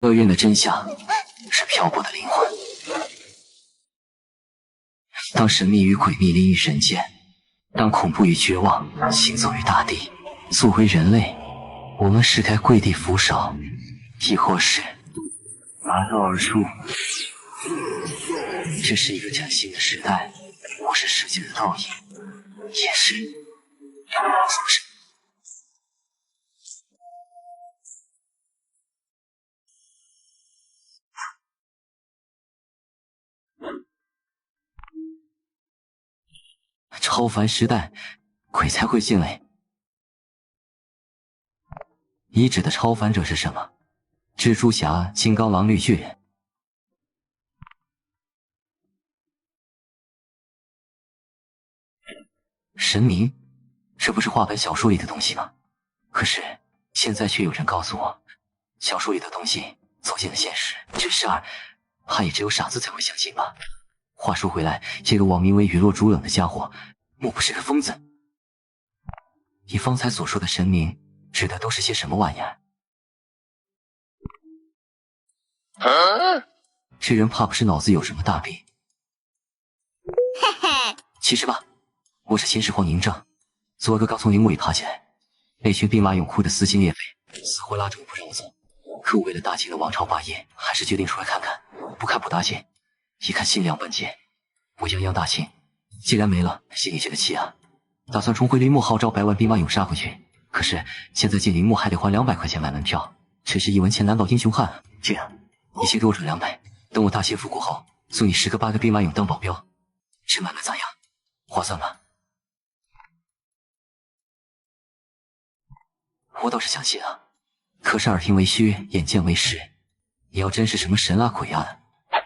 厄运的真相是漂泊的灵魂。当神秘与诡秘临于人间，当恐怖与绝望行走于大地，作为人类，我们是该跪地俯首，亦或是拔刀而出？这是一个崭新的时代，我是世界的倒影，也是浮生。超凡时代，鬼才会敬畏。你指的超凡者是什么？蜘蛛侠、金刚狼、绿巨人？神明，这不是画本小说里的东西吗？可是现在却有人告诉我，小说里的东西走进了现实，这事儿怕也只有傻子才会相信吧。话说回来，这个网名为雨落竹冷的家伙，莫不是个疯子？你方才所说的神明，指的都是些什么玩意儿？这人怕不是脑子有什么大病。其实吧，我是秦始皇嬴政，昨个刚从陵墓里爬起来，那群兵马俑哭得撕心裂肺，死活拉着我不让我走。可我为了大秦的王朝霸业，还是决定出来看看，不看不打紧。一看心凉半截，我泱泱大秦既然没了，心里觉得气啊！打算重回陵墓号召100万兵马俑杀回去，可是现在进陵墓还得花200块钱买门票，这是一文钱难倒英雄汉。这样，你先给我转200，等我大秦复国后，送你10个8个兵马俑当保镖，这买卖咋样？划算吗？我倒是相信啊，可是耳听为虚，眼见为实。你要真是什么神啊鬼啊的，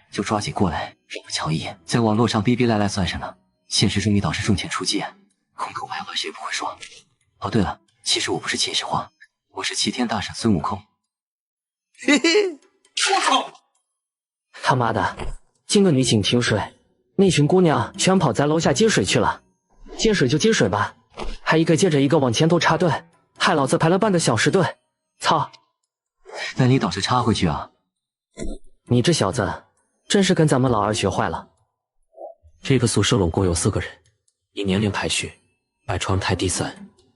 就抓紧过来让我瞧一眼。在网络上逼逼赖赖算什么？现实中你倒是重拳出击啊，空口白话谁不会说？哦，对了，其实我不是秦始皇，我是齐天大圣孙悟空。嘿嘿，我靠！他妈的，今个女警停水，那群姑娘全跑在楼下接水去了。接水就接水吧，还一个接着一个往前头插队，害老子排了半个小时队。操！那你倒是插回去啊！你这小子真是跟咱们老二学坏了。这个宿舍拢共有4个人，以年龄排序，百床排第3，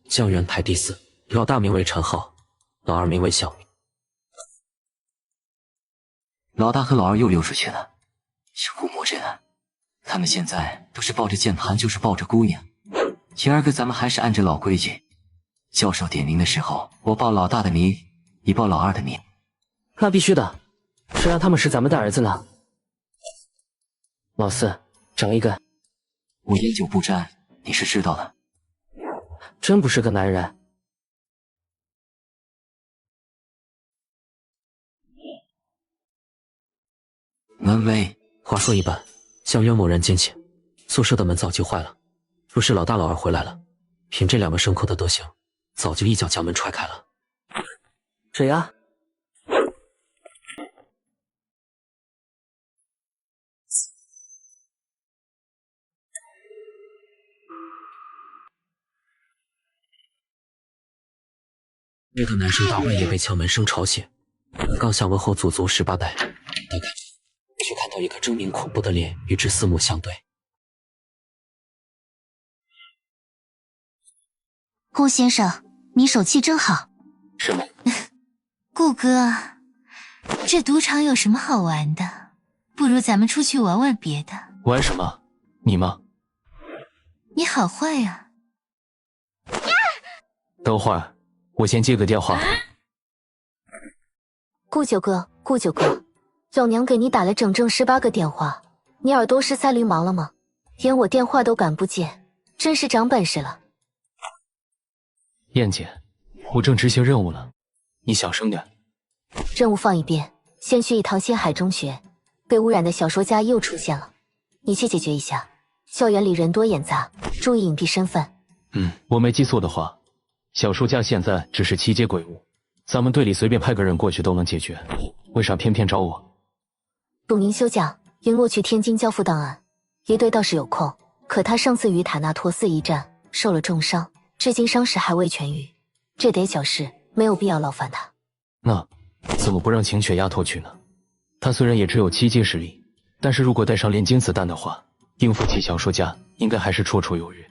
酱园排第4。老大名为陈浩，老二名为小明。老大和老二又溜出去了，有魔人啊！他们现在都是抱着键盘，就是抱着姑娘。今儿个咱们还是按着老规矩，教授点名的时候，我报老大的名，你报老二的名。那必须的，谁让他们是咱们的儿子呢？老四，整一根。我烟酒不沾，你是知道的。真不是个男人。门卫，话说一半，向渊某人见请，宿舍的门早就坏了。若是老大老二回来了，凭这2个牲口的德行，早就一脚将门踹开了。谁呀？那个男生大半夜被敲门声吵醒，刚想问候祖宗18代，打开却看到一个狰狞恐怖的脸与之四目相对。顾先生，你手气真好。什么？顾哥，这赌场有什么好玩的？不如咱们出去玩玩别的。玩什么？你吗？你好坏呀！等会儿，我先接个电话。顾九哥，顾九哥，老娘给你打了整整18个电话，你耳朵是赛驴毛了吗？连我电话都敢不接，真是长本事了。燕姐，我正执行任务呢，你小声点。任务放一边，先去一趟星海中学，被污染的小说家又出现了，你去解决一下。校园里人多眼杂，注意隐蔽身份。我没记错的话，小说家现在只是7阶鬼物，咱们队里随便派个人过去都能解决，为啥偏偏找我？董宁休假，因落去天津交付档案，一队倒是有空，可他上次与塔纳托斯一战受了重伤，至今伤势还未痊愈，这得小事，没有必要劳烦他。怎么不让晴雪丫头去呢？她虽然也只有7阶实力，但是如果带上炼金子弹的话，应付起小说家应该还是绰绰有余。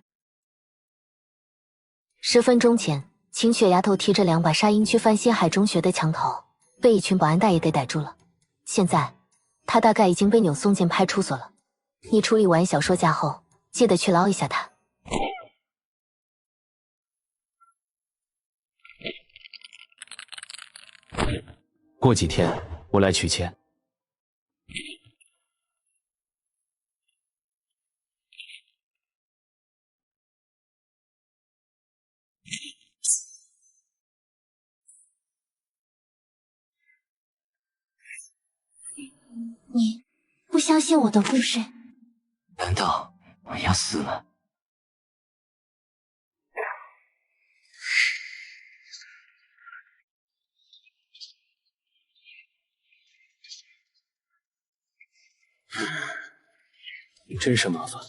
10分钟前，晴雪丫头提着2把沙鹰去翻新海中学的墙头，被一群保安大爷给逮住了。现在，她大概已经被扭送进派出所了。你处理完小说家后，记得去捞一下他。过几天我来取钱。你不相信我的故事？难道我要死了？真是麻烦。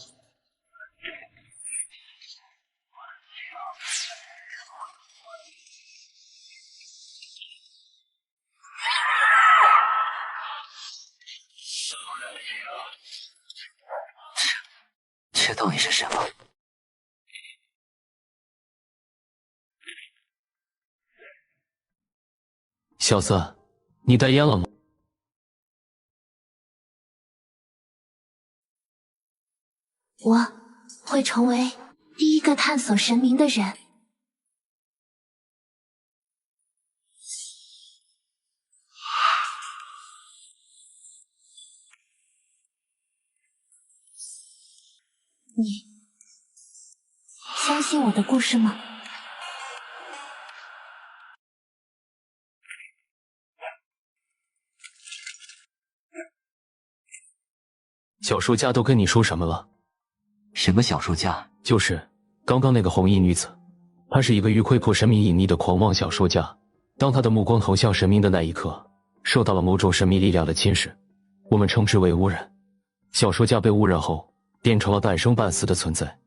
这到底是什么？小子，你带烟了吗？我会成为第一个探索神明的人。你相信我的故事吗？小说家都跟你说什么了？什么小说家？就是刚刚那个红衣女子，她是一个欲窥破神明隐秘的狂妄小说家。当她的目光投向神明的那一刻，受到了某种神秘力量的侵蚀，我们称之为污染。小说家被污染后，变成了半生半死的存在，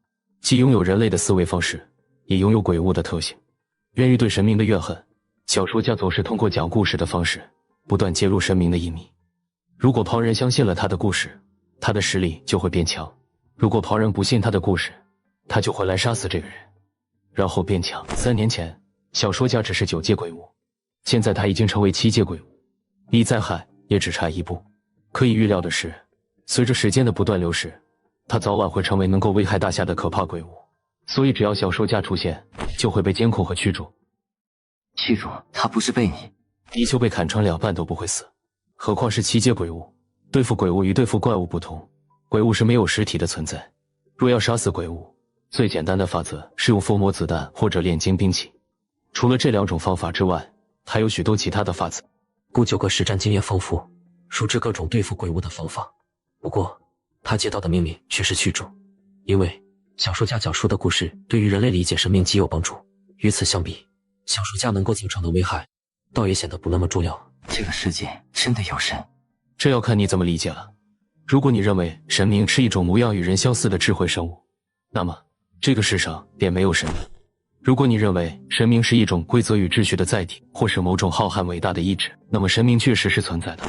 既拥有人类的思维方式，也拥有鬼物的特性。源于对神明的怨恨，小说家总是通过讲故事的方式，不断揭露神明的隐秘。如果旁人相信了他的故事，他的实力就会变强；如果旁人不信他的故事，他就会来杀死这个人，然后变强。3年前，小说家只是9阶鬼物，现在他已经成为7阶鬼物，离灾害也只差一步。可以预料的是，随着时间的不断流逝，他早晚会成为能够危害大夏的可怕鬼物。所以只要小说家出现，就会被监控和驱逐。驱逐？他不是被你？泥鳅被砍穿2半都不会死，何况是7阶鬼物。对付鬼物与对付怪物不同，鬼物是没有实体的存在。若要杀死鬼物，最简单的法则是用封魔子弹或者炼金兵器。除了这2种方法之外，还有许多其他的法子。顾九哥实战经验丰富，熟知各种对付鬼物的方法。不过，他接到的命令却是驱逐，因为小说家讲述的故事对于人类理解神明极有帮助。与此相比，小说家能够造成的危害，倒也显得不那么重要。这个世界真的有神？这要看你怎么理解了。如果你认为神明是一种模样与人相似的智慧生物，那么这个世上便没有神明。如果你认为神明是一种规则与秩序的载体，或是某种浩瀚伟大的意志，那么神明确实是存在的。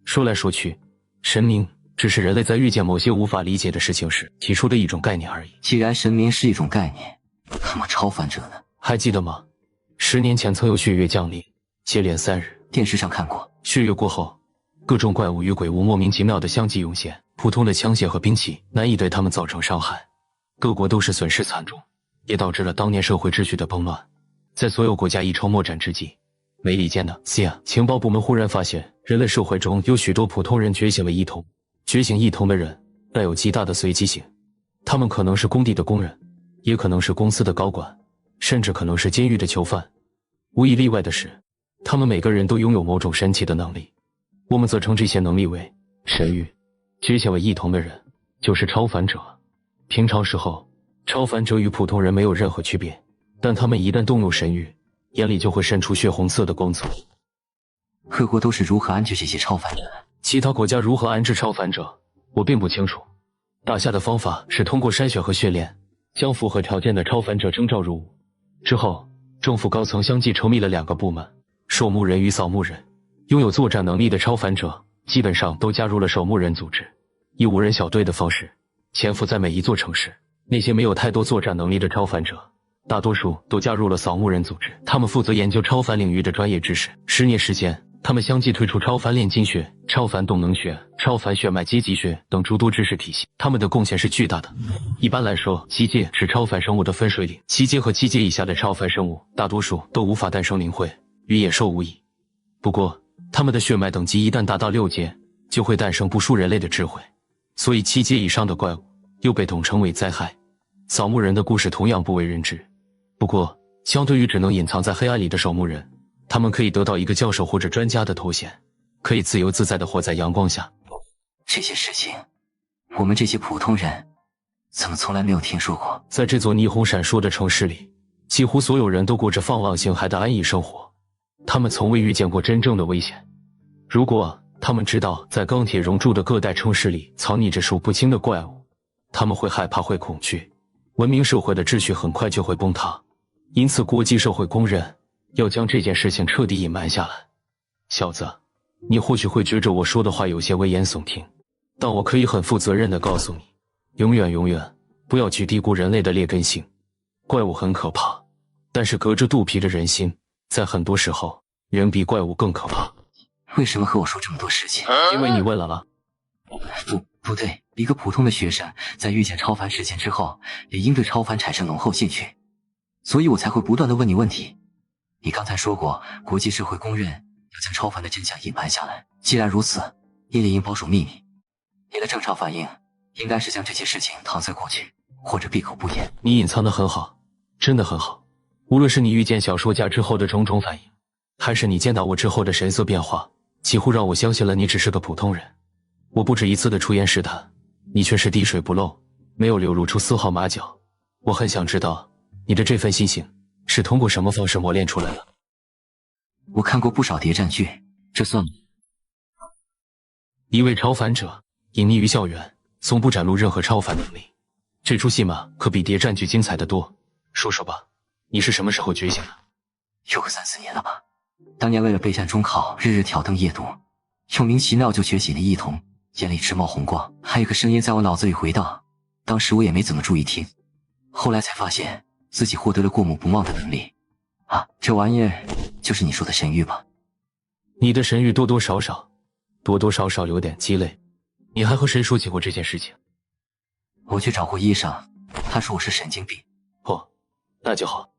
说来说去，神明只是人类在遇见某些无法理解的事情时提出的一种概念而已。既然神明是一种概念，那么超凡者呢？还记得吗？10年前曾有血月降临，接连3日，电视上看过。血月过后，各种怪物与鬼物莫名其妙的相继涌现，普通的枪械和兵器难以对他们造成伤害，各国都是损失惨重，也导致了当年社会秩序的崩乱。在所有国家一筹莫展之际，梅里间的 CIA 情报部门忽然发现，人类社会中有许多普通人觉醒为异同。觉醒异同的人带有极大的随机性，他们可能是工地的工人，也可能是公司的高管，甚至可能是监狱的囚犯。无一例外的是，他们每个人都拥有某种神奇的能力，我们则称这些能力为神域。觉醒为异同的人就是超凡者。平常时候，超凡者与普通人没有任何区别，但他们一旦动用神域，眼里就会渗出血红色的光泽。各国都是如何安置这些超凡者？其他国家如何安置超凡者，我并不清楚。大夏的方法是通过筛选和训练，将符合条件的超凡者征召入伍。之后，政府高层相继成立了2个部门：守墓人与扫墓人。拥有作战能力的超凡者基本上都加入了守墓人组织，以5人小队的方式潜伏在每一座城市。那些没有太多作战能力的超凡者，大多数都加入了扫墓人组织，他们负责研究超凡领域的专业知识。10年时间，他们相继推出超凡炼金学、超凡动能学、超凡血脉阶级学等诸多知识体系，他们的贡献是巨大的。一般来说，七阶是超凡生物的分水岭，7阶和7阶以下的超凡生物大多数都无法诞生灵慧，与野兽无异。不过，他们的血脉等级一旦达到6阶，就会诞生不输人类的智慧，所以7阶以上的怪物又被统称为灾害。扫墓人的故事同样不为人知，不过相对于只能隐藏在黑暗里的守墓人，他们可以得到一个教授或者专家的头衔，可以自由自在地活在阳光下。这些事情，我们这些普通人怎么从来没有听说过？在这座霓虹闪烁的城市里，几乎所有人都过着放浪形骸的安逸生活，他们从未遇见过真正的危险。如果他们知道在钢铁熔铸的各代城市里藏匿着数不清的怪物，他们会害怕，会恐惧，文明社会的秩序很快就会崩塌。因此国际社会公认要将这件事情彻底隐瞒下来。小子，你或许会觉着我说的话有些危言耸听，但我可以很负责任地告诉你，永远不要去低估人类的劣根性。怪物很可怕，但是隔着肚皮的人心，在很多时候人比怪物更可怕。为什么和我说这么多事情？因为你问了啦。不对，一个普通的学生在遇见超凡事件之后，也应对超凡产生浓厚兴趣，所以我才会不断地问你问题。你刚才说过，国际社会公认要将超凡的真相隐瞒下来。既然如此，你也应保守秘密。你的正常反应应该是将这些事情搪塞过去，或者闭口不言。你隐藏得很好，真的很好。无论是你遇见小说家之后的种种反应，还是你见到我之后的神色变化，几乎让我相信了你只是个普通人。我不止一次的出言试探，你却是滴水不漏，没有流露出丝毫马脚。我很想知道，你的这份心性是通过什么方式磨练出来的？我看过不少谍战剧，这算吗？一位超凡者隐匿于校园，从不展露任何超凡能力，这出戏码可比谍战剧精彩得多。说说吧，你是什么时候觉醒的？有个3、4年了吧。当年为了备战中考，日日挑灯夜读，莫名其妙就学习了一通，眼里直冒红光。还有个声音在我脑子里回荡，当时我也没怎么注意听，后来才发现自己获得了过目不忘的能力。啊，这玩意儿就是你说的神谕吧？你的神谕多多少少有点鸡肋。你还和谁说起过这件事情？我去找过医生，他说我是神经病。哦，那就好。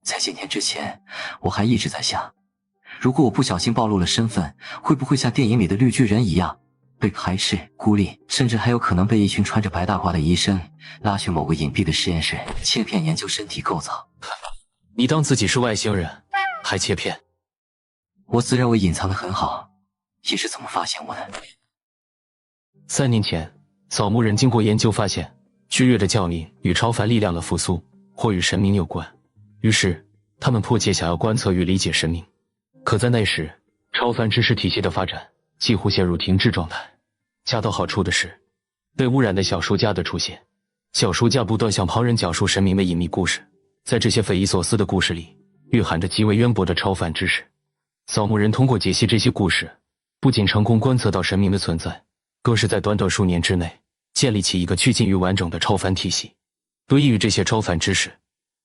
在几年之前，我还一直在想，如果我不小心暴露了身份，会不会像电影里的绿巨人一样被排斥、孤立，甚至还有可能被一群穿着白大褂的医生拉去某个隐蔽的实验室切片研究身体构造。你当自己是外星人，还切片？我自认为隐藏得很好，你是怎么发现我的？3年前，扫墓人经过研究发现，巨月的降临与超凡力量的复苏或与神明有关，于是他们迫切想要观测与理解神明。可在那时，超凡知识体系的发展几乎陷入停滞状态。恰到好处的是，被污染的小说家的出现。小说家不断向旁人讲述神明的隐秘故事，在这些匪夷所思的故事里，蕴含着极为渊博的超凡知识。扫墓人通过解析这些故事，不仅成功观测到神明的存在，更是在短短数年之内建立起一个趋近于完整的超凡体系。得益于这些超凡知识，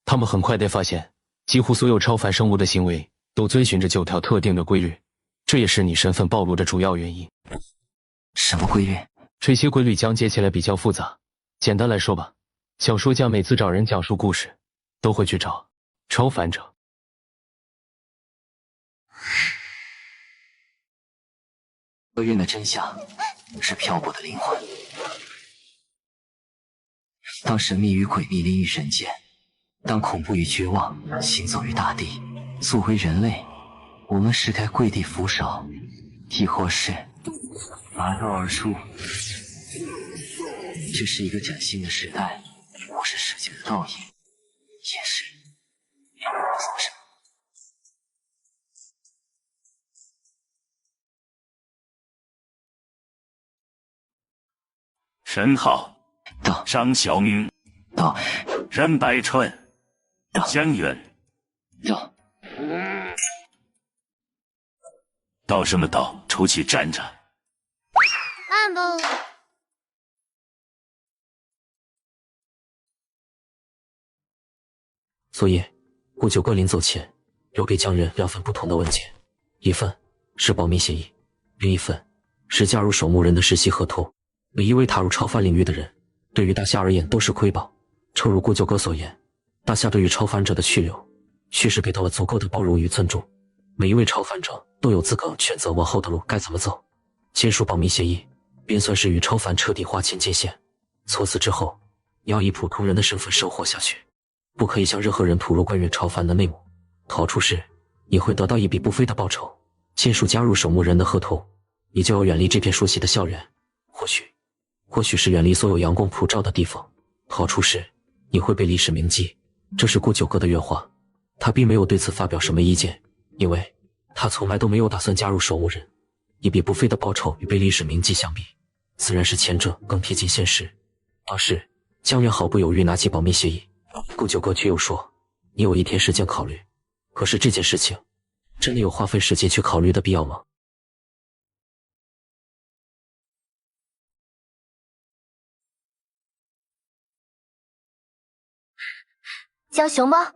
他们很快地发现，几乎所有超凡生物的行为都遵循着9条特定的规律，这也是你身份暴露的主要原因。什么规律？这些规律讲解起来比较复杂，简单来说吧，小说家每次找人讲述故事，都会去找超凡者。厄运的真相是漂泊的灵魂。当神秘与诡秘临于人间，当恐怖与绝望行走于大地，作为人类，我们是该跪地俯首，亦或是拔刀而出？这是一个崭新的时代，我是世界的倒影，也是你们做什么？申浩，到张小明，到任百川，到江远，到。道什么道？出去站着。慢步。所以，顾九哥临走前，有给江人2份不同的文件，一份是保密协议，另一份是加入守墓人的实习合同。每一位踏入超凡领域的人，对于大夏而言都是瑰宝。诚如顾九哥所言，大夏对于超凡者的去留，确实给到了足够的包容与尊重。每一位超凡者都有资格选择往后的路该怎么走。签署保密协议，便算是与超凡彻底划清界限。从此之后，你要以普通人的身份生活下去，不可以向任何人吐露关于超凡的内幕。逃出时，你会得到一笔不菲的报酬。签署加入守墓人的合同，你就要远离这片熟悉的校园，或许是远离所有阳光普照的地方。逃出时，你会被历史铭记。这是顾九哥的原话，他并没有对此发表什么意见，因为他从来都没有打算加入守墓人。一笔不菲的报酬与被历史铭记相比，自然是前者更贴近现实。当时，江源毫不犹豫拿起保密协议，顾九哥却又说：“你有1天时间考虑。”可是这件事情，真的有花费时间去考虑的必要吗？江熊猫，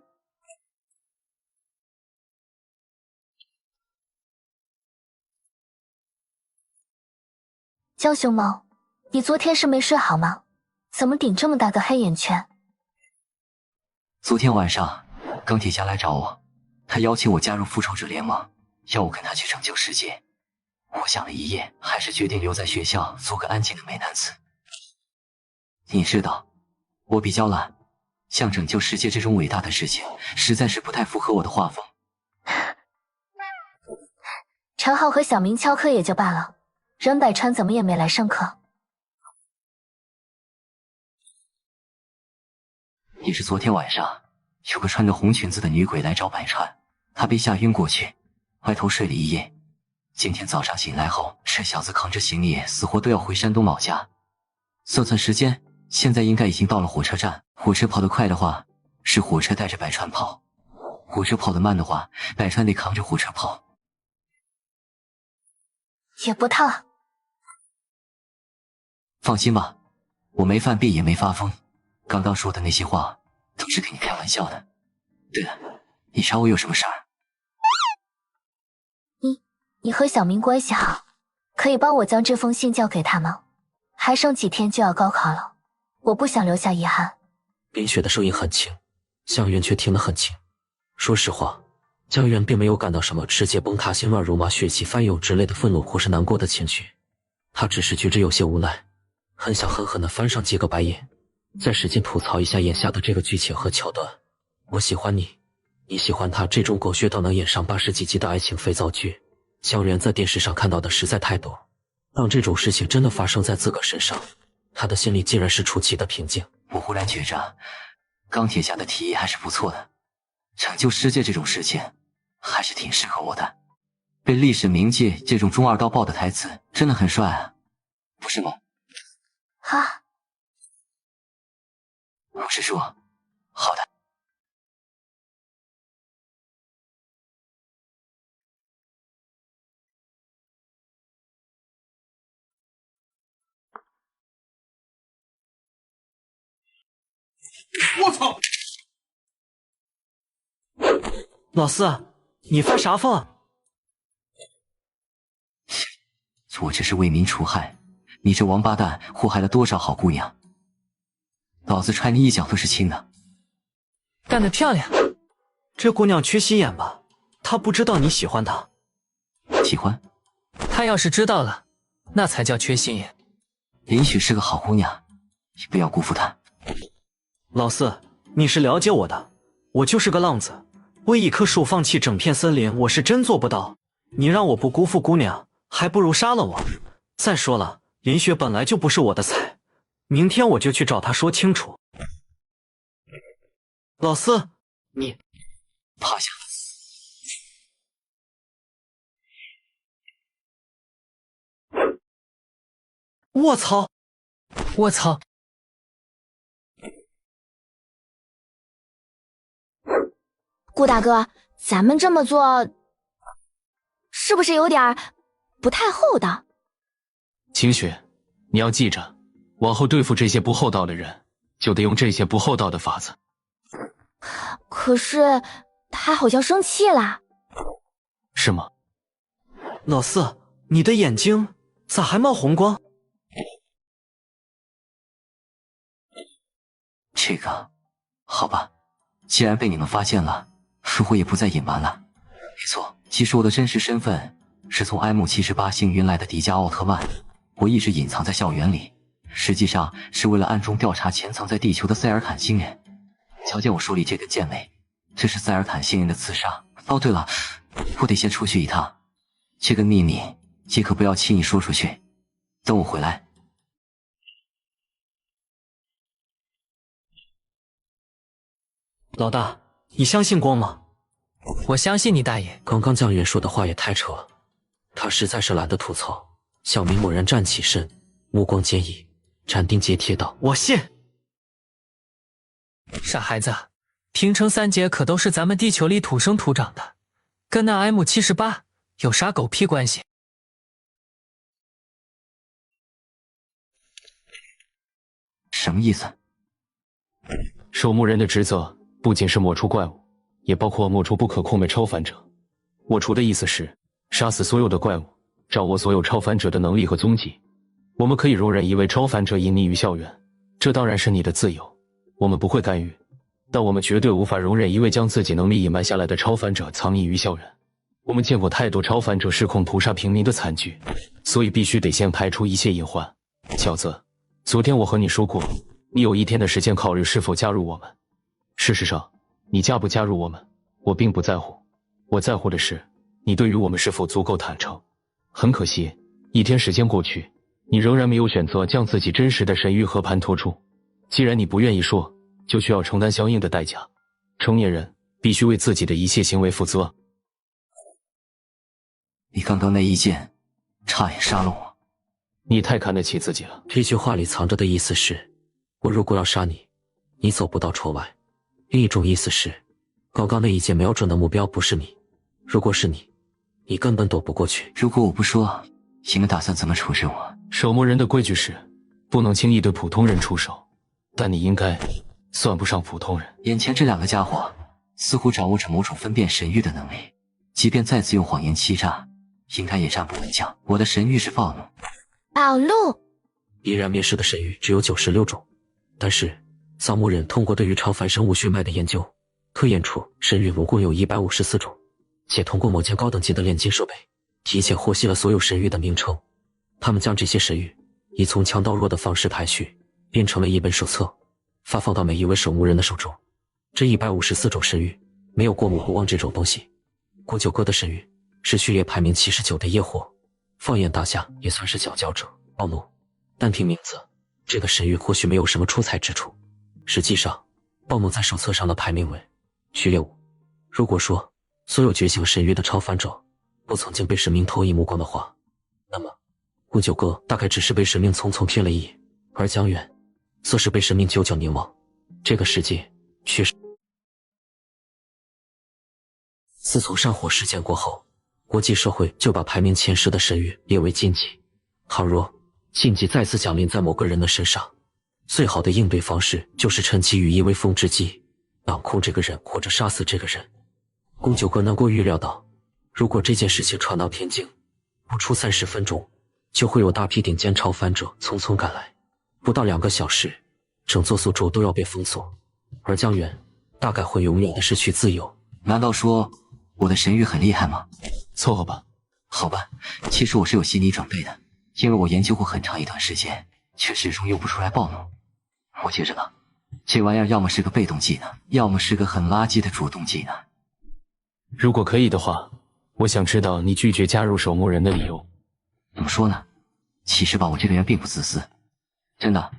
江熊猫，你昨天是没睡好吗？怎么顶这么大个黑眼圈？昨天晚上，钢铁侠来找我，他邀请我加入复仇者联盟，要我跟他去拯救世界。我想了一夜，还是决定留在学校做个安静的美男子。你知道，我比较懒，像拯救世界这种伟大的事情，实在是不太符合我的画风。陈浩和小明翘课也就罢了，任百川怎么也没来上课？也是昨天晚上，有个穿着红裙子的女鬼来找百川，她被吓晕过去，歪头睡了一夜。今天早上醒来后，这小子扛着行李，死活都要回山东老家。算算时间，现在应该已经到了火车站。火车跑得快的话，是火车带着百川跑；火车跑得慢的话，百川得扛着火车跑。也不烫。放心吧，我没犯病也没发疯，刚刚说的那些话都是跟你开玩笑的。对了，你找我有什么事儿？你和小明关系好，可以帮我将这封信交给他吗？还剩几天就要高考了，我不想留下遗憾。冰雪的声音很轻，江源却听得很清。说实话，江源并没有感到什么世界崩塌、心乱如麻、血气翻涌之类的愤怒或是难过的情绪，他只是觉着有些无奈，很想狠狠地翻上几个白眼，再使劲吐槽一下眼下的这个剧情和桥段。我喜欢你，你喜欢他，这种狗血到能演上80几集的爱情肥皂剧，江源在电视上看到的实在太多。当这种事情真的发生在自个身上，他的心里竟然是出奇的平静。我忽然觉着，钢铁侠的提议还是不错的，拯救世界这种事情，还是挺适合我的。被历史铭记这种中二到爆的台词，真的很帅啊，不是吗？哈，我是说，好的。我操！老四，你发啥疯？我这是为民除害，你这王八蛋祸害了多少好姑娘？老子踹你一脚都是轻的。干得漂亮！这姑娘缺心眼吧？她不知道你喜欢她。喜欢？她要是知道了，那才叫缺心眼。林许是个好姑娘，你不要辜负她。老四，你是了解我的，我就是个浪子，为一棵树放弃整片森林，我是真做不到。你让我不辜负姑娘，还不如杀了我。再说了，林雪本来就不是我的菜，明天我就去找她说清楚。老四，你趴下！我操！我操！顾大哥，咱们这么做是不是有点儿不太厚道？清雪，你要记着，往后对付这些不厚道的人，就得用这些不厚道的法子。可是他好像生气啦。是吗？老四，你的眼睛咋还冒红光？这个，好吧，既然被你们发现了，我也不再隐瞒了。没错，其实我的真实身份是从 M78 星云来的迪迦奥特曼，我一直隐藏在校园里，实际上是为了暗中调查潜藏在地球的塞尔坦星人。瞧见我手里这根剑没？这是塞尔坦星人的刺杀。哦，对了，我得先出去一趟，这个秘密杰克不要轻易说出去。等我回来。老大，你相信光吗？我相信你大爷。刚刚江远说的话也太扯了，他实在是懒得吐槽。小明猛然站起身，目光坚毅，斩钉截铁道：“我信。”傻孩子，平成三杰可都是咱们地球里土生土长的，跟那 M78有啥狗屁关系？什么意思？守墓人的职责不仅是抹除怪物，也包括抹除不可控的超凡者。抹除的意思是杀死所有的怪物，掌握所有超凡者的能力和踪迹。我们可以容忍一位超凡者隐匿于校园，这当然是你的自由，我们不会干预。但我们绝对无法容忍一位将自己能力隐瞒下来的超凡者藏匿于校园。我们见过太多超凡者失控屠杀平民的惨剧，所以必须得先排除一切隐患。小子，昨天我和你说过，你有1天的时间考虑是否加入我们。事实上，你加不加入我们，我并不在乎。我在乎的是，你对于我们是否足够坦诚。很可惜，1天时间过去，你仍然没有选择将自己真实的神域和盘托出。既然你不愿意说，就需要承担相应的代价。成年人必须为自己的一切行为负责。你刚刚那一剑，差点杀了我。你太看得起自己了。这句话里藏着的意思是，我如果要杀你，你走不到戳外。另一种意思是，刚刚那一剑瞄准的目标不是你，如果是你，你根本躲不过去。如果我不说，你们打算怎么处置我？守墓人的规矩是，不能轻易对普通人出手，但你应该算不上普通人。眼前这2个家伙似乎掌握着某种分辨神域的能力，即便再次用谎言欺诈，应该也站不稳脚。我的神域是暴怒。宝路，依然灭世的神域只有96种，但是扫墓人通过对于超凡生物血脉的研究，推演出神域总共有154种，且通过某件高等级的炼金设备，提前获悉了所有神域的名称。他们将这些神域以从强到弱的方式排序，编成了一本手册，发放到每一位守墓人的手中。这154种神域没有过目不忘这种东西。郭九哥的神域是序列排名79的业火，放眼大夏也算是佼佼者。暴怒，单凭名字，这个神域或许没有什么出彩之处。实际上，暴怒在手册上的排名为序列5。如果说所有觉醒神域的超凡者不曾经被神明投以目光的话，那么郭九哥大概只是被神明匆匆瞥了一眼，而江远则是被神明久久凝望。这个世界确实，自从山火事件过后，国际社会就把排名前10的神域列为禁忌。倘若禁忌再次降临在某个人的身上，最好的应对方式就是趁其羽翼未丰之际，掌控这个人或者杀死这个人。宫九哥能够预料到，如果这件事情传到天境，不出30分钟，就会有大批顶尖超凡者匆匆赶来，不到2个小时，整座苏州都要被封锁，而江源大概会永远的失去自由。难道说我的神域很厉害吗？凑合吧。好吧，其实我是有心理准备的，因为我研究过很长一段时间，却始终用不出来暴怒。我接着呢，这玩意儿要么是个被动技能，要么是个很垃圾的主动技能。如果可以的话，我想知道你拒绝加入守墓人的理由。怎么说呢？其实吧，我这个人并不自私，真的。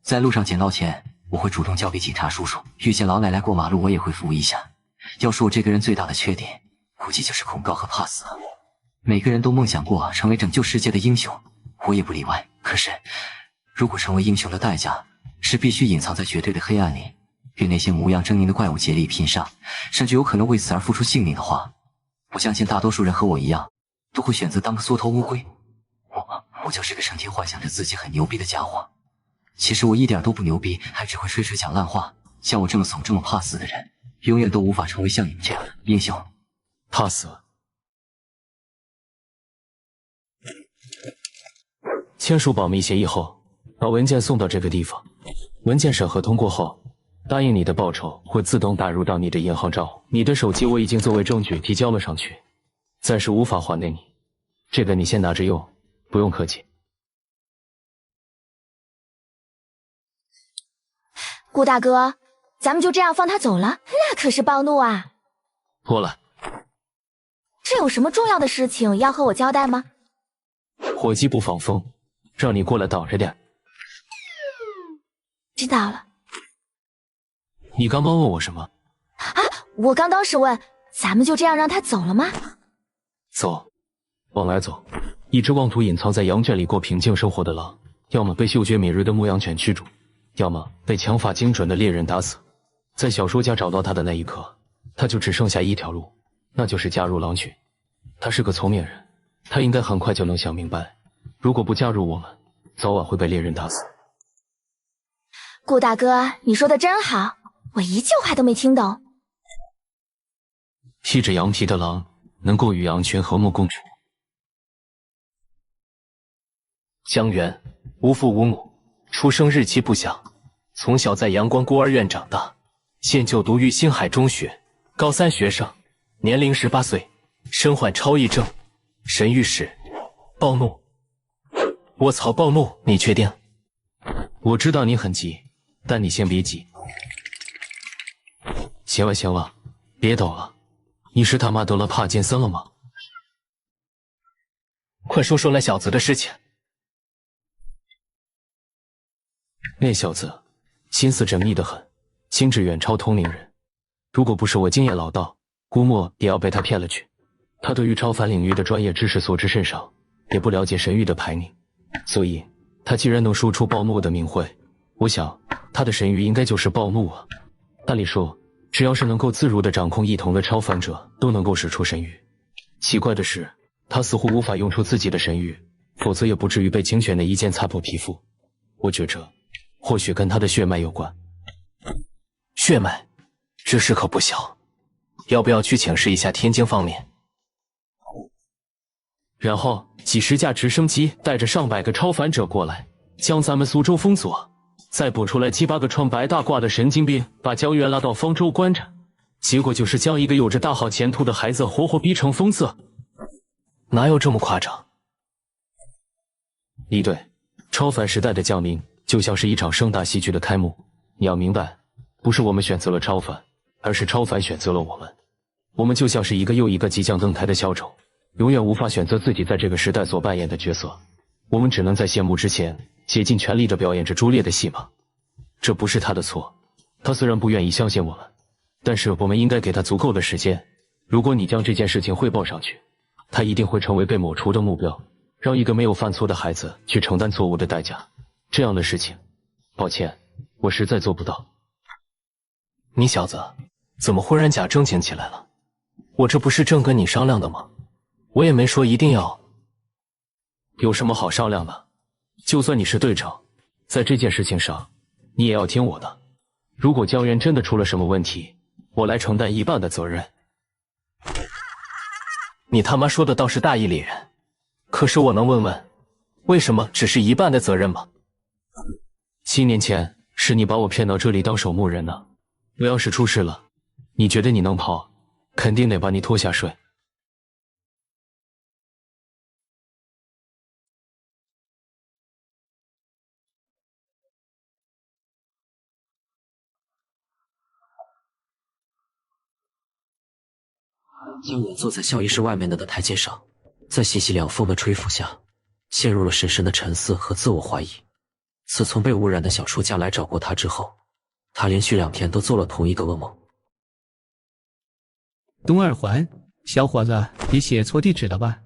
在路上捡到钱，我会主动交给警察叔叔；遇见老奶奶过马路，我也会扶一下。要说我这个人最大的缺点，估计就是恐高和怕死。每个人都梦想过成为拯救世界的英雄，我也不例外。可是，如果成为英雄的代价是必须隐藏在绝对的黑暗里，与那些模样狰狞的怪物竭力拼杀，甚至有可能为此而付出性命的话，我相信大多数人和我一样，都会选择当个缩头乌龟。我就是个成天幻想着自己很牛逼的家伙。其实我一点都不牛逼，还只会吹吹讲烂话。像我这么怂、这么怕死的人，永远都无法成为像你们这样的英雄。怕死？签署保密协议后，把文件送到这个地方。文件审核通过后，答应你的报酬会自动打入到你的银行账户。你的手机我已经作为证据提交了上去，暂时无法还给你。这个你先拿着用，不用客气。顾大哥，咱们就这样放他走了，那可是暴怒啊！过来。这有什么重要的事情要和我交代吗？火鸡不防风，让你过来挡着点。知道了。你刚刚问我什么？啊，我刚刚是问，咱们就这样让他走了吗？走，往来走。一只妄图隐藏在羊圈里过平静生活的狼，要么被嗅觉敏锐的牧羊犬驱逐，要么被枪法精准的猎人打死。在小说家找到他的那一刻，他就只剩下一条路，那就是加入狼群。他是个聪明人，他应该很快就能想明白，如果不加入我们，早晚会被猎人打死。顾大哥，你说的真好，我一句话都没听懂。披着羊皮的狼能够与羊群和睦共处。江源，无父无母，出生日期不详，从小在阳光孤儿院长大，现就读于星海中学，高3学生，年龄18岁，身患超忆症，神谕是暴怒。卧槽，暴怒！你确定？我知道你很急，但你先别急。行了行了，别抖了，你是他妈得了帕金森了吗？快说说那小子的事情。那小子心思缜密得很，心智远超同龄人。如果不是我经验老道，估摸也要被他骗了去。他对于超凡领域的专业知识所知甚少，也不了解神域的排名，所以他既然能说出暴怒的名讳，我想他的神域应该就是暴怒啊。按理说，只要是能够自如地掌控异瞳的超凡者，都能够使出神域。奇怪的是，他似乎无法用出自己的神域，否则也不至于被清泉的一剑擦破皮肤。我觉着或许跟他的血脉有关。血脉，这事可不小，要不要去请示一下天津方面？然后几10架直升机带着上百个超凡者过来，将咱们苏州封锁，再补出来7、8个穿白大褂的神经病，把江源拉到方舟关着。结果就是将一个有着大好前途的孩子活活逼成疯子。哪有这么夸张？一对，超凡时代的降临就像是一场盛大戏剧的开幕。你要明白，不是我们选择了超凡，而是超凡选择了我们。我们就像是一个又一个即将登台的小丑，永远无法选择自己在这个时代所扮演的角色。我们只能在谢幕之前竭尽全力地表演着朱烈的戏码。这不是他的错，他虽然不愿意相信我们，但是我们应该给他足够的时间。如果你将这件事情汇报上去，他一定会成为被抹除的目标，让一个没有犯错的孩子去承担错误的代价。这样的事情，抱歉，我实在做不到。你小子怎么忽然假正经起来了？我这不是正跟你商量的吗？我也没说一定要。有什么好商量的？就算你是队长，在这件事情上，你也要听我的。如果江源真的出了什么问题，我来承担一半的责任。你他妈说的倒是大义凛然，可是我能问问，为什么只是一半的责任吗？7年前是你把我骗到这里当守墓人的，我要是出事了，你觉得你能跑？肯定得把你拖下水。江远坐在校医室外面的台阶上，在习习凉风的吹拂下，陷入了深深的沉思和自我怀疑。自从被污染的小说家来找过他之后，他连续2天都做了同一个噩梦。东二环，小伙子，你写错地址了吧？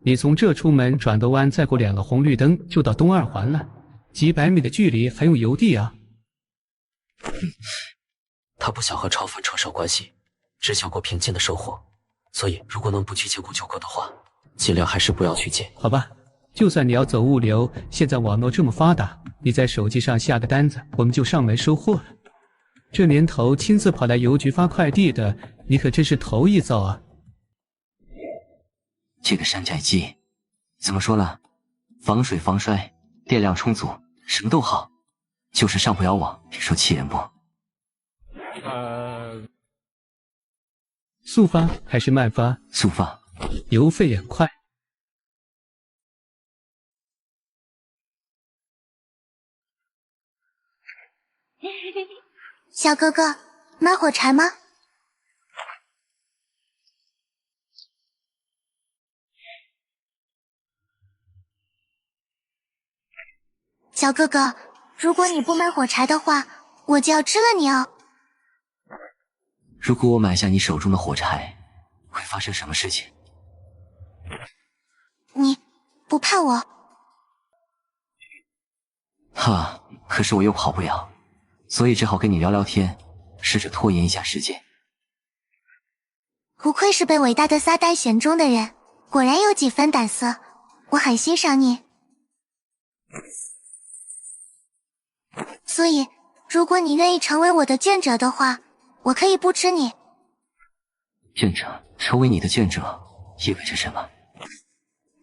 你从这出门转个弯，再过2个红绿灯就到东二环了，几百米的距离还用邮递啊？他不想和超凡扯上关系，只想过平静的生活，所以如果能不去解雇九哥的话，尽量还是不要去借。好吧，就算你要走物流，现在网络这么发达，你在手机上下个单子，我们就上门收货了。这年头亲自跑来邮局发快递的，你可真是头一遭啊！这个山寨机怎么说了？防水防摔，电量充足，什么都好，就是上不了网，别说气人不？速发还是慢发？速发，邮费也快。小哥哥，买火柴吗？小哥哥，如果你不买火柴的话，我就要吃了你哦。如果我买下你手中的火柴，会发生什么事情？你不怕我？哈，可是我又跑不了，所以只好跟你聊聊天，试着拖延一下时间。不愧是被伟大的撒旦选中的人，果然有几分胆色，我很欣赏你。所以，如果你愿意成为我的眷者的话，我可以不吃你。眷者，成为你的眷者意味着什么？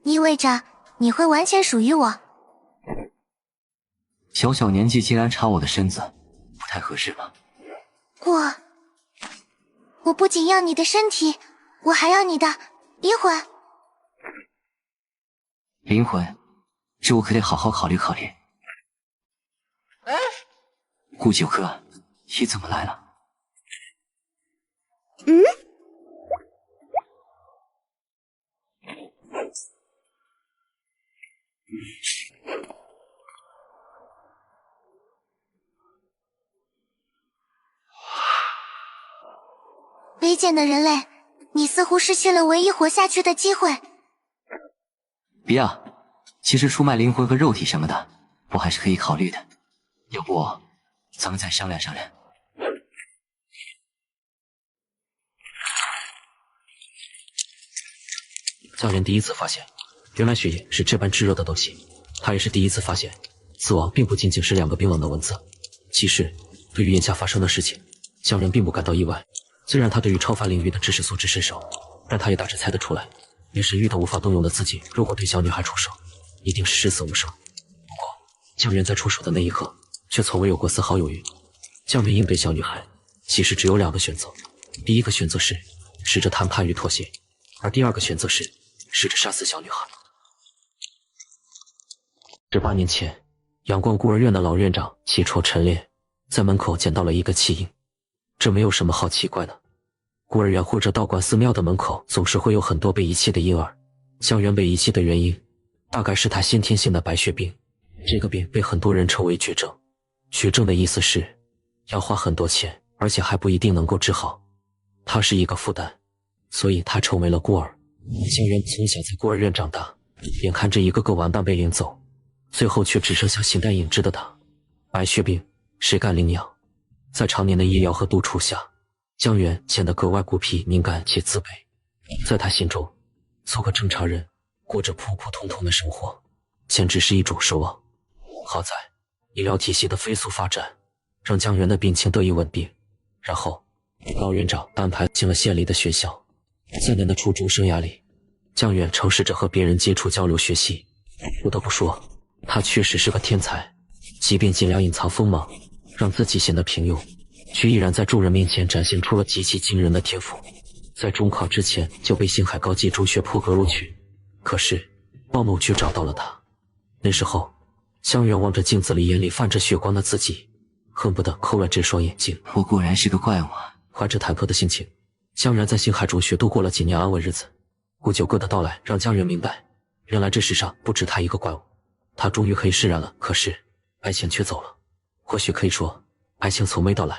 意味着你会完全属于我。小小年纪竟然查我的身子，不太合适吧？我不仅要你的身体，我还要你的灵魂。灵魂，这我可得好好考虑考虑。顾九哥，你怎么来了？卑贱的人类，你似乎失去了唯一活下去的机会。别啊，其实出卖灵魂和肉体什么的，我还是可以考虑的。要不，咱们再商量商量。江源第一次发现，原来血液是这般炙热的东西。他也是第一次发现，死亡并不仅仅是两个冰冷的文字。其实，对于眼下发生的事情，江源并不感到意外。虽然他对于超凡领域的知识素质甚少，但他也大致猜得出来，连神域都无法动用的自己，如果对小女孩出手，一定是视死无生。不过，江源在出手的那一刻，却从未有过丝毫犹豫。江源应对小女孩，其实只有两个选择：第一个选择是试着谈判与妥协，而第二个选择是试着杀死小女孩。18年前，阳光孤儿院的老院长气戳陈烈，在门口捡到了一个弃婴。这没有什么好奇怪的，孤儿院或者道观寺庙的门口总是会有很多被遗弃的婴儿。江源被遗弃的原因，大概是他先天性的白血病。这个病被很多人称为绝症。绝症的意思是要花很多钱，而且还不一定能够治好。他是一个负担，所以他成为了孤儿。江源从小在孤儿院长大，眼看着一个个玩伴被领走，最后却只剩下形单影只的他。白血病，谁敢领养？在常年的医疗和督促下，江源显得格外孤僻、敏感且自卑。在他心中，做个正常人，过着普普通通的生活，简直是一种奢望。好在，医疗体系的飞速发展，让江源的病情得以稳定。然后，老院长安排进了县里的学校。4年的初中生涯里，江源尝试着和别人接触、交流、学习。不得不说，他确实是个天才。即便尽量隐藏锋芒，让自己显得平庸，却依然在众人面前展现出了极其惊人的天赋。在中考之前就被星海高级中学破格录取，可是鲍某却找到了他。那时候，江源望着镜子里眼里泛着血光的自己，恨不得抠了这双眼睛。我果然是个怪物啊！怀着忐忑的心情，江源在星海中学度过了几年安稳日子。顾九哥的到来让江源明白，原来这世上不止他一个怪物。他终于可以释然了。可是白浅却走了。或许可以说，白浅从没到来。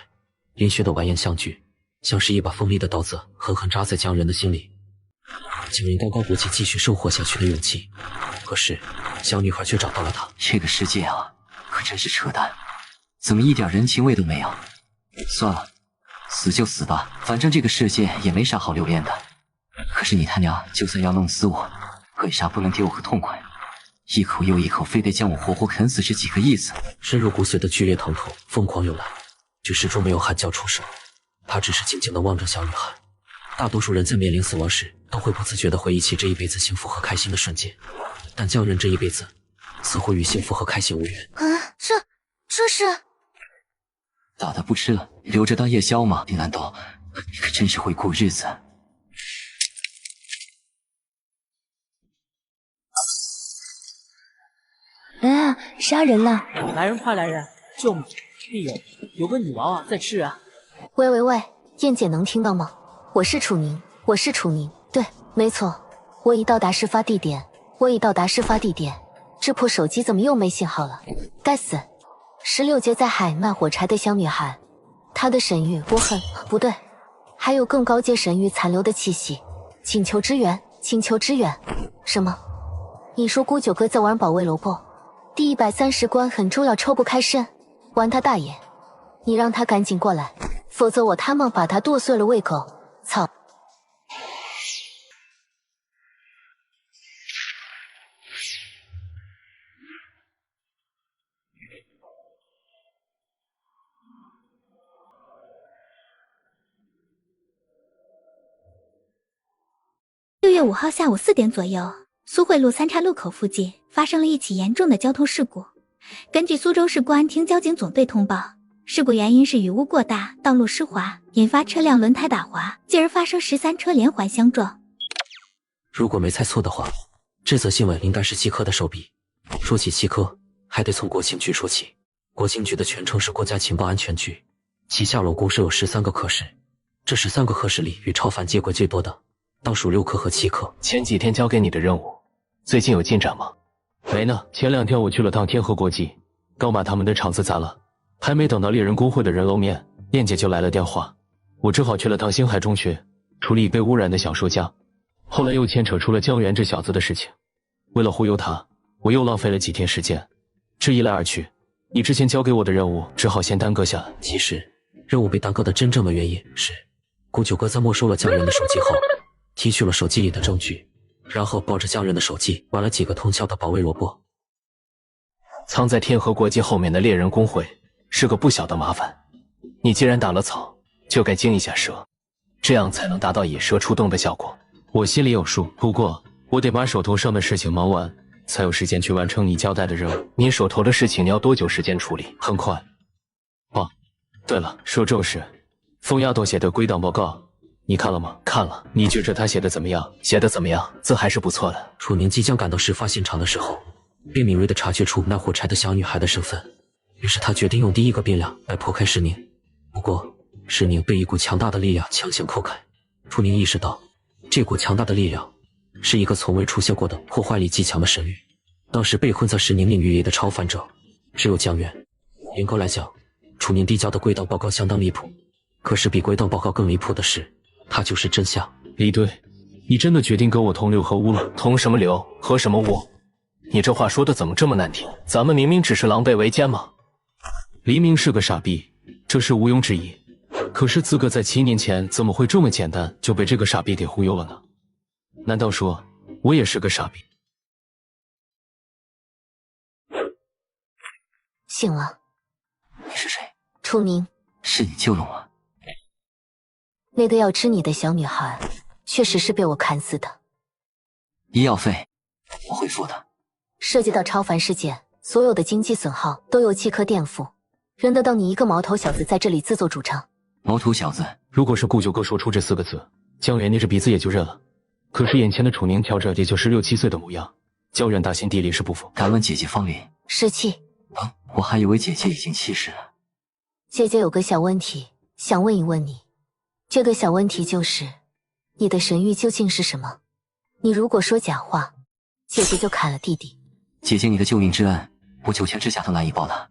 林雪的完颜相聚，像是一把锋利的刀子，狠狠扎在江源的心里。江源高高鼓起继续生活下去的勇气，可是小女孩却找到了他。这个世界啊，可真是扯淡，怎么一点人情味都没有？算了，死就死吧，反正这个世界也没啥好留恋的。可是你他娘就算要弄死我，为啥不能给我个痛快？一口又一口，非得将我活活啃死，是几个意思？深入骨髓的剧烈疼痛疯狂涌来，却始终没有喊叫出声。他只是静静地望着小女孩。大多数人在面临死亡时，都会不自觉地回忆起这一辈子幸福和开心的瞬间，但江人这一辈子似乎与幸福和开心无缘。啊，这是打的不吃了，留着当夜宵吗？你难道你可真是会过日子？啊！杀人了！来人，快来人！救命！丽友，有个女娃娃在吃人。喂，燕姐能听到吗？我是楚宁。对，没错，我已到达事发地点。这破手机怎么又没信号了？该死！16阶在海卖火柴的小女孩，她的神域我很不对，还有更高阶神域残留的气息。请求支援！什么？你说孤九哥在玩保卫萝卜？第130关很重要，抽不开身，玩他大爷！你让他赶紧过来，否则我他妈把他剁碎了喂狗！操！6月5号下午4点左右，苏汇路3岔路口附近发生了一起严重的交通事故。根据苏州市公安厅交警总队通报，事故原因是雨污过大，道路湿滑，引发车辆轮胎打滑，继而发生13车连环相撞。如果没猜错的话，这则新闻应该是七科的手笔。说起七科，还得从国情局说起。国情局的全称是国家情报安全局，旗下拢共设有13个科室，这13个科室里与超凡接轨最多的倒数6科和7科。前几天交给你的任务，最近有进展吗？没呢，前2天我去了趟天河国际，刚把他们的厂子砸了，还没等到猎人工会的人露面，燕姐就来了电话，我只好去了趟星海中学，处理被污染的小说家。后来又牵扯出了江源这小子的事情，为了忽悠他，我又浪费了几天时间。这一来二去，你之前交给我的任务只好先耽搁下来。其实任务被耽搁的真正的原因是，顾九哥在没收了江源的手机后，提取了手机里的证据，然后抱着江人的手机玩了几个通宵的保卫萝卜。藏在天河国际后面的猎人工会是个不小的麻烦，你既然打了草，就该惊一下蛇，这样才能达到引蛇出洞的效果。我心里有数，不过我得把手头上的事情忙完，才有时间去完成你交代的任务。你手头的事情你要多久时间处理？很快。哦，对了，说正事，疯丫头写的归档报告你看了吗？看了。你觉着他写的怎么样？写的怎么样？字还是不错的。楚宁即将赶到事发现场的时候，便敏锐地察觉出卖火柴的小女孩的身份，于是他决定用第一个变量来破开石宁。不过石宁被一股强大的力量强行扣开。楚宁意识到，这股强大的力量是一个从未出现过的破坏力极强的神域。当时被困在石宁领域里的超凡者只有江源。严格来讲，楚宁递交的归档报告相当离谱，可是比归档报告更离谱的是，它就是真相。李队，你真的决定跟我同流合污了？同什么流，合什么污？你这话说的怎么这么难听？咱们明明只是狼狈为奸嘛。黎明是个傻逼，这是毋庸置疑。可是自个在7年前怎么会这么简单就被这个傻逼给忽悠了呢？难道说我也是个傻逼？醒了。你是谁？楚宁。是你救了我。那个要吃你的小女孩，确实是被我砍死的。医药费我会付的。涉及到超凡事件，所有的经济损耗都由7科垫付，认得到你一个毛头小子在这里自作主张。毛头小子？如果是顾九哥说出这4个字，江源捏着鼻子也就认了。可是眼前的楚宁瞧着也就16、17岁的模样，江源大心底里是不服。敢问姐姐芳龄？17。啊，我还以为姐姐已经70了。姐姐有个小问题想问一问你，这个小问题就是，你的神域究竟是什么？你如果说假话，姐姐就砍了弟弟。姐姐，你的救命之恩，我9千指甲都难以报答。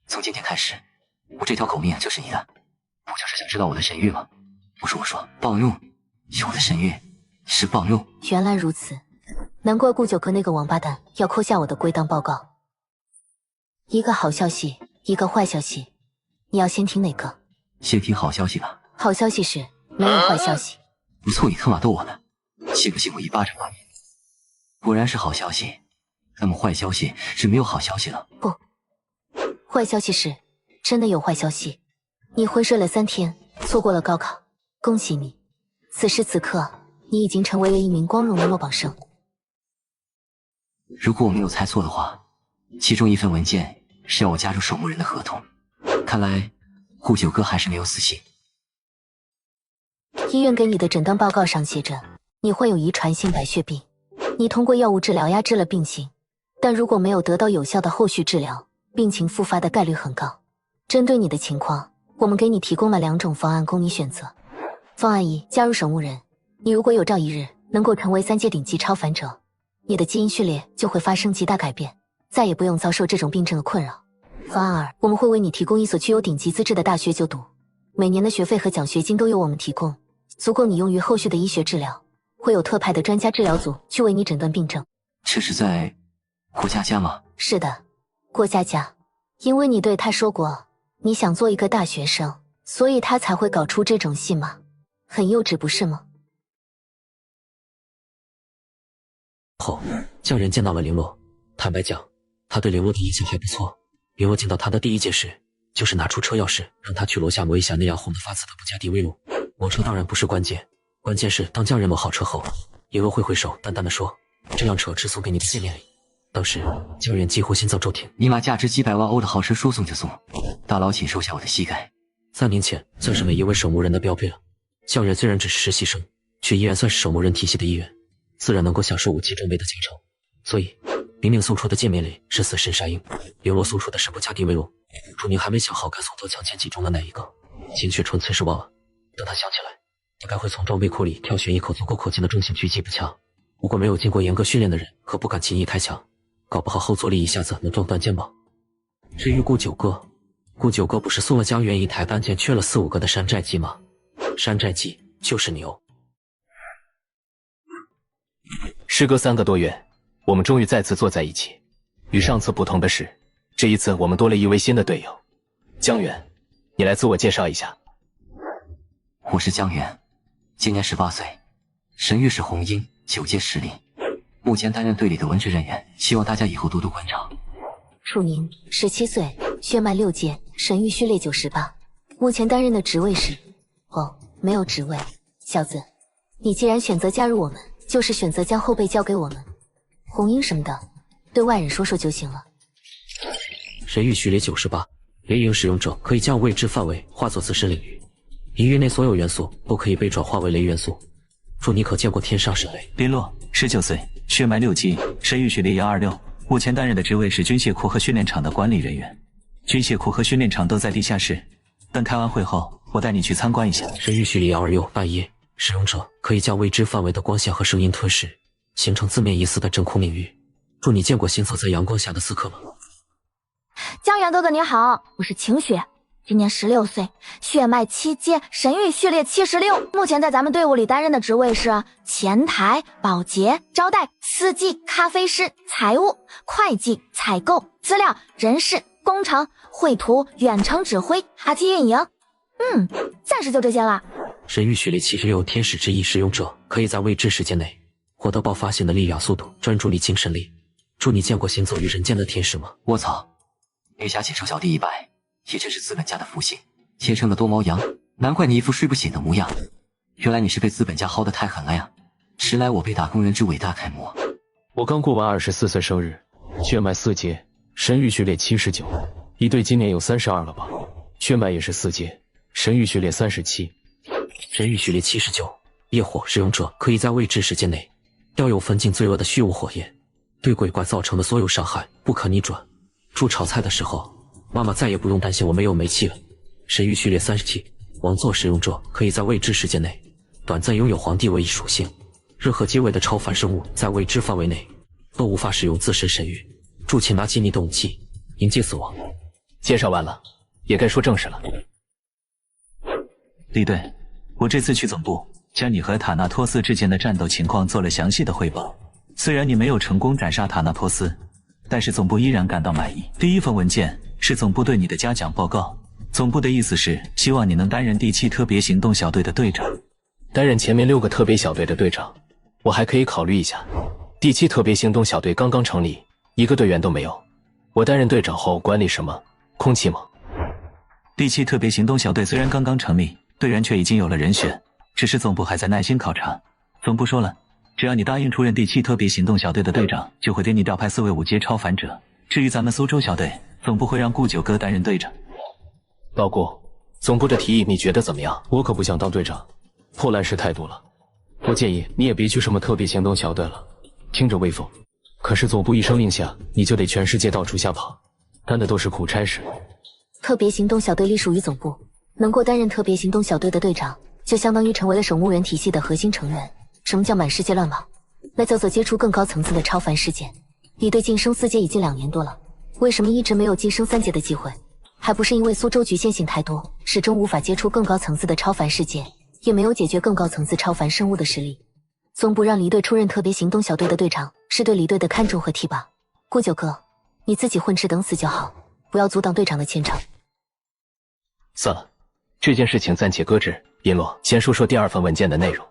从今天开始，我这条狗命就是你的。不就是想知道我的神域吗？我说，暴怒，我的神域是暴怒。原来如此，难怪顾九哥那个王八蛋要扣下我的归档报告。一个好消息，一个坏消息，你要先听哪个？先听好消息吧。好消息是没有坏消息。不错，你他妈逗我呢，信不信我一巴掌把你？果然是好消息。那么坏消息是没有好消息了。不，坏消息是真的有坏消息。你昏睡了3天，错过了高考，恭喜你！此时此刻，你已经成为了一名光荣的落榜生。如果我没有猜错的话，其中一份文件是要我加入守墓人的合同。看来顾九哥还是没有死心。医院给你的诊断报告上写着，你患有遗传性白血病。你通过药物治疗压制了病情，但如果没有得到有效的后续治疗，病情复发的概率很高。针对你的情况，我们给你提供了2种方案供你选择。方案1，加入守墓人。你如果有朝一日能够成为3阶顶级超凡者，你的基因序列就会发生极大改变，再也不用遭受这种病症的困扰。方案2，我们会为你提供一所具有顶级资质的大学就读，每年的学费和奖学金都由我们提供，足够你用于后续的医学治疗。会有特派的专家治疗组去为你诊断病症。这是在郭佳佳吗？是的，郭佳佳。因为你对他说过你想做一个大学生，所以他才会搞出这种戏码。很幼稚不是吗？后，匠人见到了绫罗。坦白讲，他对绫罗的印象还不错。绫罗见到他的第一件事，就是拿出车钥匙，让他去楼下磨一下那样红得发紫的布加迪威龙。磨车当然不是关键，关键是当匠人磨好车后，绫罗挥挥手，淡淡的说：“这辆车是送给你的纪念礼。”当时，匠人几乎心脏骤停。尼玛，价值几百万欧的豪车说送就送，大佬请收下我的膝盖。3年前，算是每一位守墓人的标配了。匠人虽然只是实习生，却依然算是守墓人体系的一员，自然能够享受武器装备的加成。所以，明明送出的见面礼是死神沙鹰，绫罗送出的是布加迪威龙。祝宁还没想好该送到强奸其中的哪一个，心血纯粹是忘了。等他想起来，大概会从装备库里挑选一口足够可见的重型狙击步枪。如果没有经过严格训练的人和不敢轻易开枪，搞不好后坐力一下子能撞断肩膀。至于顾九哥，顾九哥不是送了江源一台单件缺了4、5个的山寨机吗？山寨机就是牛。时隔3个多月，我们终于再次坐在一起。与上次不同的是，这一次我们多了一位新的队友。江源，你来自我介绍一下。我是江源，今年18岁，神域是红鹰9阶实力，目前担任队里的文职人员，希望大家以后多多关照。楚宁17岁，血脉6阶，神域序列98，目前担任的职位是……哦，没有职位。小子，你既然选择加入我们，就是选择将后背交给我们。红鹰什么的，对外人说说就行了。神域序列98，雷影使用者可以将未知范围化作自身领域，领域内所有元素都可以被转化为雷元素。祝你可见过天上神雷。林洛，19岁，血脉6级，神域序列126，目前担任的职位是军械库和训练场的管理人员。军械库和训练场都在地下室，等开完会后，我带你去参观一下。神域序列126，半夜使用者可以将未知范围的光线和声音吞噬，形成字面意思的真空领域。祝你见过行走在阳光下的刺客吗？江源哥哥你好，我是晴雪，今年16岁，血脉7阶，神域序列76，目前在咱们队伍里担任的职位是前台、保洁、招待、司机、咖啡师、财务、会计、采购、资料、人事、工程、绘图、远程指挥、IT 运营。暂时就这些了。神域序列76，天使之翼使用者可以在未知时间内获得爆发性的力量速度、专注力、精神力。祝你见过行走于人间的天使吗？我操，女侠请受小弟100，也真是资本家的福星，天生的多毛羊，难怪你一副睡不醒的模样。原来你是被资本家薅得太狠了呀！迟来我辈打工人之伟大楷模。我刚过完24岁生日，血脉4阶，神域序列79，一队今年有32了吧？血脉也是4阶，神域序列37。神域序列79，业火使用者可以在未知时间内调用焚尽罪恶的虚无火焰，对鬼怪造成的所有伤害不可逆转。煮炒菜的时候，妈妈再也不用担心我没有煤气了。神域序列37，王座使用者可以在未知时间内短暂拥有皇帝位移属性，任何阶位的超凡生物在未知范围内都无法使用自身神域。祝请拿起你的武器，迎接死亡。介绍完了，也该说正事了。李队，我这次去总部，将你和塔纳托斯之间的战斗情况做了详细的汇报。虽然你没有成功斩杀塔纳托斯，但是总部依然感到满意。第一份文件是总部对你的嘉奖报告，总部的意思是希望你能担任第7特别行动小队的队长。担任前面6个特别小队的队长，我还可以考虑一下。第7特别行动小队刚刚成立，一个队员都没有。我担任队长后管理什么？空气吗？第7特别行动小队虽然刚刚成立，队员却已经有了人选，只是总部还在耐心考察。总部说了，只要你答应出任第7特别行动小队的队长，就会给你调派4位5阶超凡者。至于咱们苏州小队，总部会让顾九哥担任队长。老顾，总部的提议你觉得怎么样？我可不想当队长，破烂式态度了。我建议你也别去什么特别行动小队了，听着威风，可是总部一声令下，你就得全世界到处瞎跑，干的都是苦差事。特别行动小队隶属于总部，能够担任特别行动小队的队长，就相当于成为了守墓人体系的核心成员。什么叫满世界乱跑？那叫做接触更高层次的超凡事件。李队晋升4阶已经2年多了，为什么一直没有晋升3阶的机会？还不是因为苏州局限性太多，始终无法接触更高层次的超凡事件，也没有解决更高层次超凡生物的实力。总部让李队出任特别行动小队的队长，是对李队的看重和提拔。顾九哥，你自己混吃等死就好，不要阻挡队长的前程。算了，这件事情暂且搁置。银洛，先说说第2份文件的内容。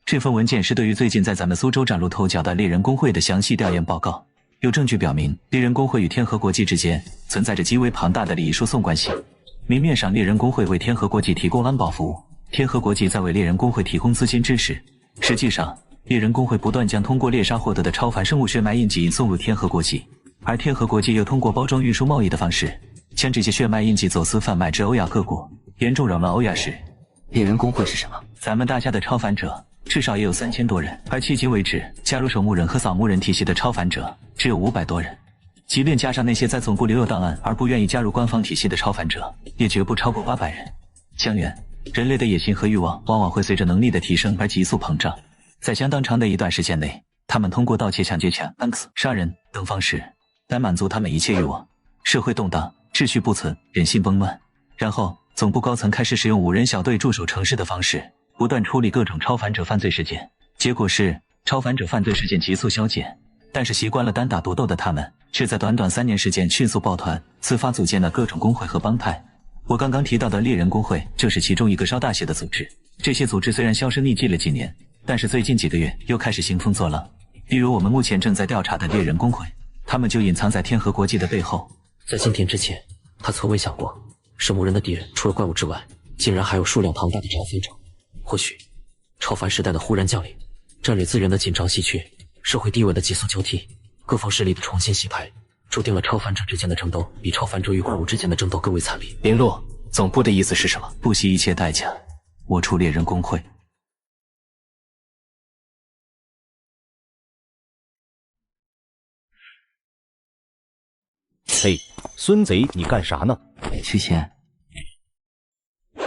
这份文件是对于最近在咱们苏州崭露头角的猎人公会的详细调研报告。有证据表明，猎人公会与天河国际之间存在着极为庞大的利益输送关系。明面上，猎人公会为天河国际提供安保服务，天河国际在为猎人公会提供资金支持。实际上，猎人公会不断将通过猎杀获得的超凡生物血脉印记送入天河国际，而天河国际又通过包装运输贸易的方式，将这些血脉印记走私贩卖至欧亚各国，严重扰乱欧亚市。猎人公会是什么？咱们大家的超凡者至少也有3000多人，而迄今为止加入守墓人和扫墓人体系的超凡者只有500多人。即便加上那些在总部留有档案而不愿意加入官方体系的超凡者，也绝不超过800人。江源，人类的野心和欲望往往会随着能力的提升而急速膨胀，在相当长的一段时间内，他们通过盗窃、抢劫、暗刺、杀人等方式来满足他们一切欲望。社会动荡，秩序不存，人心崩乱，然后总部高层开始使用5人小队驻守城市的方式，不断处理各种超凡者犯罪事件。结果是超凡者犯罪事件急速消减，但是习惯了单打独斗的他们却在短短3年时间迅速抱团，自发组建了各种工会和帮派。我刚刚提到的猎人工会就是其中一个稍大些的组织。这些组织虽然销声匿迹了几年，但是最近几个月又开始兴风作浪。例如我们目前正在调查的猎人工会，他们就隐藏在天河国际的背后。在今天之前，他从未想过守墓人的敌人除了怪物之外，竟然还有数量庞大的超凡者。或许超凡时代的忽然降临，战略资源的紧张稀缺，社会地位的急速交替，各方势力的重新洗牌，注定了超凡者之间的争斗比超凡者与怪物之间的争斗更为惨烈。林洛，总部的意思是什么？不惜一切代价，我出猎人工会。嘿，孙贼，你干啥呢？取钱。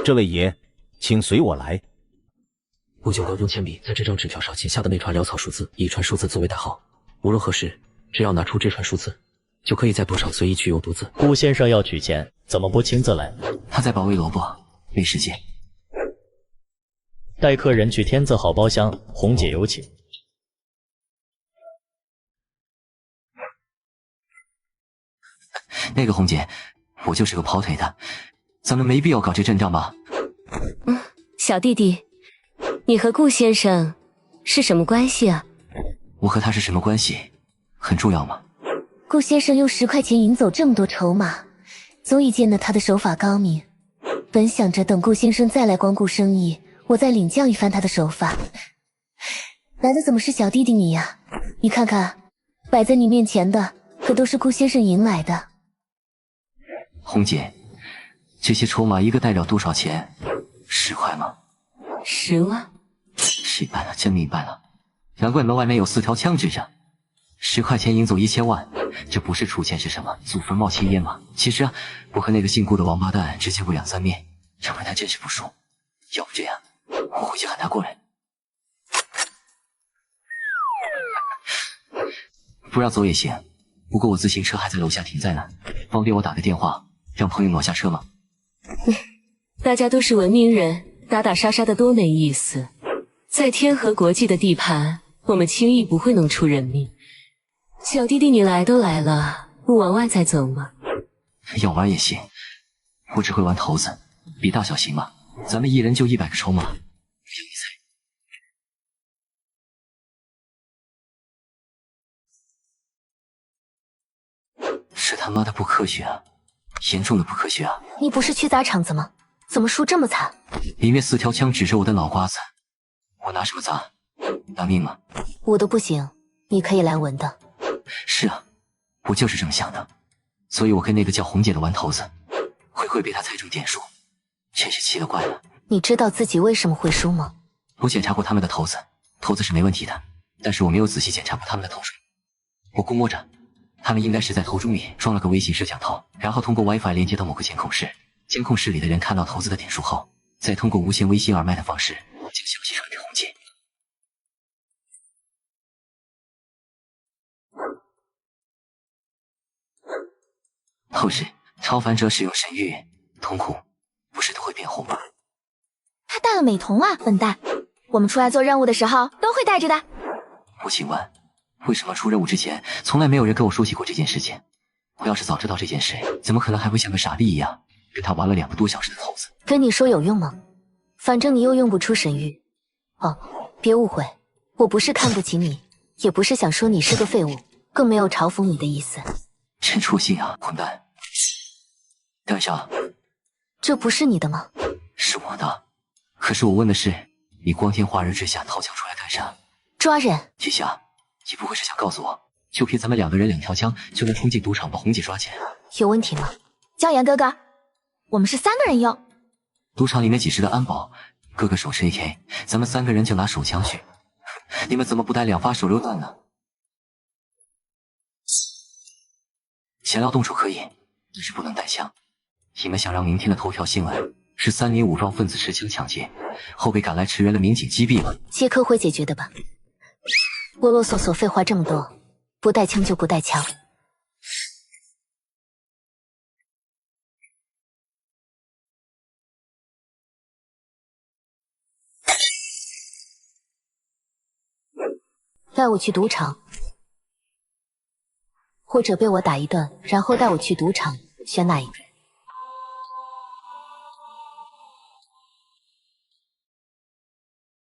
这位爷，请随我来。顾九哥用铅笔在这张纸条上写下的那串潦草数字，以一串数字作为代号。无论何时，只要拿出这串数字，就可以在赌场随意取用独字。顾先生要取钱，怎么不亲自来？他在保卫萝卜，没时间。带客人去天字号包厢，红姐有请。那个红姐，我就是个跑腿的，咱们没必要搞这阵仗吧？小弟弟，你和顾先生是什么关系啊？我和他是什么关系，很重要吗？顾先生用10块钱赢走这么多筹码，足以见得他的手法高明。本想着等顾先生再来光顾生意，我再领教一番他的手法，来的怎么是小弟弟你呀？你看看，摆在你面前的可都是顾先生赢来的。红姐，这些筹码一个代表多少钱？10块吗？10万？明白了，真明白了。难怪门外面有4条枪指着。10块钱赢走1000万，这不是出钱是什么？祖坟冒青烟吗？其实啊，我和那个姓顾的王八蛋只见过2、3面，让人还真是不熟。要不这样，我回去喊他过来。不让走也行，不过我自行车还在楼下停在呢，方便我打个电话让朋友挪下车吗？大家都是文明人，打打杀杀的多没意思。在天河国际的地盘，我们轻易不会弄出人命。小弟弟，你来都来了，不往外再走吗？要玩也行，我只会玩骰子，比大小行吗？咱们一人就100个筹码。他妈的不科学啊！严重的不科学啊！你不是去砸场子吗？怎么输这么惨？里面4条枪指着我的脑瓜子，我拿什么砸？拿命吗？我都不行，你可以来文的。是啊，我就是这么想的，所以我跟那个叫红姐的玩头子，会被他猜中点数，真是奇了怪了。你知道自己为什么会输吗？我检查过他们的头子，头子是没问题的，但是我没有仔细检查过他们的头水。我估摸着，他们应该是在头中里装了个微型摄像头，然后通过 WiFi 连接到某个监控室，监控室里的人看到头子的点数后，再通过无线微信耳麦的方式将消息传给红姐。后世超凡者使用神域瞳孔，不是都会变红吗？他戴了美瞳啊，笨蛋！我们出来做任务的时候都会戴着的。我请问，为什么出任务之前从来没有人跟我说起过这件事情？我要是早知道这件事，怎么可能还会像个傻逼一样跟他玩了2个多小时的头子？跟你说有用吗？反正你又用不出神域。哦，别误会，我不是看不起你，也不是想说你是个废物，更没有嘲讽你的意思。真出息啊，混蛋！戴上。这不是你的吗？是我的。可是我问的是，你光天化日之下掏枪出来干啥？抓人。季夏，你不会是想告诉我，就凭咱们2个人2条枪就能冲进赌场把红姐抓起来？有问题吗？椒盐哥哥，我们是3个人用。赌场里面几十个安保，个个手持 AK， 咱们3个人就拿手枪去，你们怎么不带2发手榴弹呢？想要动手可以，但是不能带枪。你们想让明天的头条新闻是3名武装分子持枪抢劫，后被赶来驰援的民警击毙吗？杰克会解决的吧？啰啰嗦嗦，废话这么多，不带枪就不带枪。带我去赌场，或者被我打一顿，然后带我去赌场，选哪一个？